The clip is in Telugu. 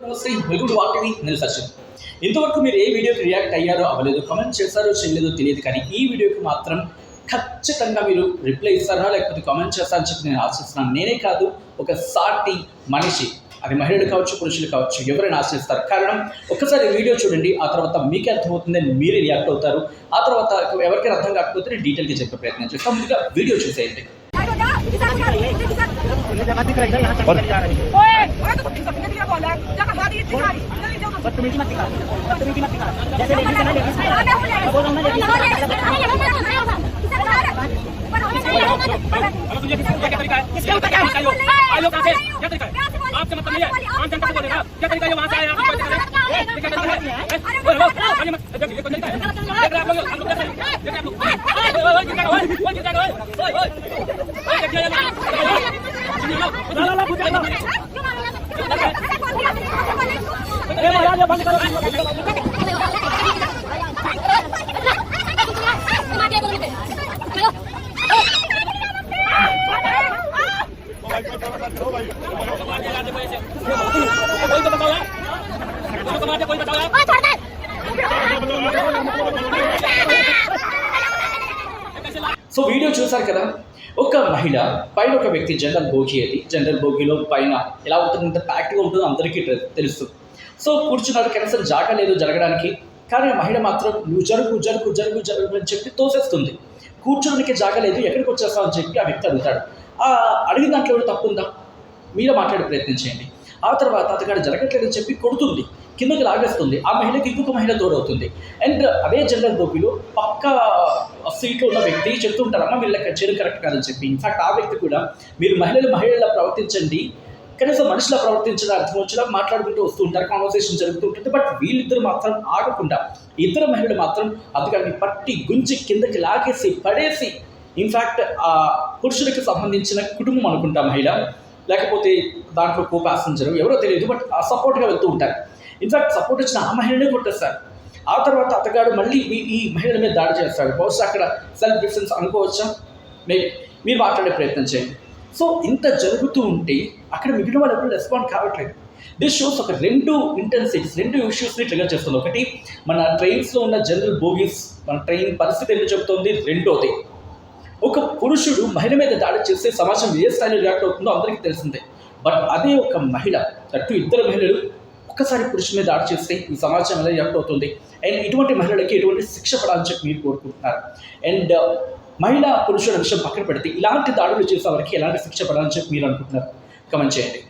నమస్తే, వెల్కమ్ టు వాక్ టీవీ. నేను సచిన్. ఇంతవరకు మీరు ఏ వీడియోకి రియాక్ట్ అయ్యారో అవ్వలేదు, కామెంట్ చేశారో చేయలేదో తెలియదు, కానీ ఈ వీడియోకి మాత్రం ఖచ్చితంగా మీరు రిప్లై ఇస్తారా లేకపోతే కామెంట్ చేస్తారని చెప్పి నేను ఆశిస్తున్నాను. నేనే కాదు, ఒక సాటి మనిషి, అది మహిళలు కావచ్చు పురుషులు కావచ్చు, ఎవరైనా ఆశిస్తారు. కారణం, ఒక్కసారి వీడియో చూడండి, ఆ తర్వాత మీకే అర్థమవుతుంది, మీరే రియాక్ట్ అవుతారు. ఆ తర్వాత ఎవరికైనా అర్థం కాకపోతే నేను డీటెయిల్గా చెప్పే ప్రయత్నం చేస్తాను. ముందుగా వీడియో చూసేయండి. आपसे मतलब नहीं है, आम जनता को बोलेगा क्या तरीका है वहाँ से आए आप क्या तरीका है ये कोई तरीका है देख रहे आप लोग हम लोग कैसे देख रहे आप लोग ओए गिर जाएगा ओए गिर जाएगा ओए देखिए ये ला ला पूछ लो ए महाराज बंद करो సో వీడియో చూసారు కదా, ఒక మహిళ పైన ఒక వ్యక్తి జనరల్ భోగి, అది జనరల్ భోగిలో పైన ఎలా ఉంటుంది, ఇంత ప్యాక్ట్గా ఉంటుందో అందరికీ తెలుసు. సో కూర్చున్నారు, కనీసం జాగా లేదు జరగడానికి, కానీ ఆ మహిళ మాత్రం నువ్వు జరుగు జరుగు జరుగు జరుగు అని చెప్పి తోసేస్తుంది. కూర్చోడానికి జాగా లేదు, ఎక్కడికి వచ్చేస్తావు అని చెప్పి ఆ వ్యక్తి అడుగుతాడు. అడిగిన దాంట్లో కూడా తప్పు ఉందా? మీరే మాట్లాడే ప్రయత్నం చేయండి. ఆ తర్వాత అతగాడు జరగట్లేదని చెప్పి కొడుతుంది, కిందకి లాగేస్తుంది. ఆ మహిళకి ఇంకొక మహిళ తోడవుతుంది. అండ్ అదే జనరల్ భోగిలో పక్క సీట్లో ఉన్న వ్యక్తి చెప్తుంటారమ్మా మీరు లెక్క చేయడం కరెక్ట్ కాదని చెప్పి. ఇన్ఫాక్ట్ ఆ వ్యక్తి కూడా మీరు మహిళలా ప్రవర్తించండి, కనీసం మనిషిలా ప్రవర్తించడం అర్థం వచ్చేలా మాట్లాడుకుంటూ వస్తూ ఉంటారు, కాన్వర్సేషన్ జరుగుతూ ఉంటుంది. బట్ వీళ్ళిద్దరు మాత్రం ఆగకుండా, ఇద్దరు మహిళలు మాత్రం అతగాడిని పట్టి గుంజి కిందకి లాగేసి పడేసి, ఇన్ఫ్యాక్ట్ ఆ పురుషుడికి సంబంధించిన కుటుంబం అనుకుంటా మహిళ, లేకపోతే దాంట్లో కో ప్యాసింజర్ ఎవరో తెలియదు, బట్ ఆ సపోర్ట్గా వెళ్తూ ఉంటారు. ఇన్ఫ్యాక్ట్ సపోర్ట్ ఇచ్చిన ఆ మహిళనే కొట్టేస్తారు. ఆ తర్వాత అతగాడు మళ్ళీ ఈ మహిళల మీద దాడి చేస్తాడు. బహుశా అక్కడ సెల్ఫ్ డిఫెన్స్ అనుకోవచ్చా? మేబీ మీరు మాట్లాడే ప్రయత్నం చేయండి. సో ఇంత జరుగుతూ ఉంటే అక్కడ మిగిలిన వాళ్ళు ఎప్పుడు రెస్పాండ్ కావట్లేదు. దిస్ షోస్ ఒక రెండు ఇష్యూస్ని ట్రిగర్ చేస్తుంది. ఒకటి, మన ట్రైన్స్లో ఉన్న జనరల్ బోగీస్, మన ట్రైన్ పరిస్థితి ఎందుకు చెబుతుంది. రెండోది, ఒక పురుషుడు మహిళ మీద దాడి చేస్తే సమాజం ఏ స్థాయిలో రియాక్ట్ అవుతుందో అందరికీ తెలిసిందే. బట్ అదే ఒక మహిళ, అటు ఇద్దరు మహిళలు ఒక్కసారి పురుషుని మీద దాడి చేస్తే ఈ సమాజం ఎలా రియాక్ట్ అవుతుంది. అండ్ ఇటువంటి మహిళలకి ఎటువంటి శిక్ష పడాలని చెప్పి మీరు కోరుకుంటున్నారు. అండ్ మహిళా పురుషుల విషయం పక్కన పెడితే ఇలాంటి దాడులు చేసే వారికి ఎలాంటి శిక్ష పడాలని చెప్పి మీరు అనుకుంటున్నారు? కమెంట్ చేయండి.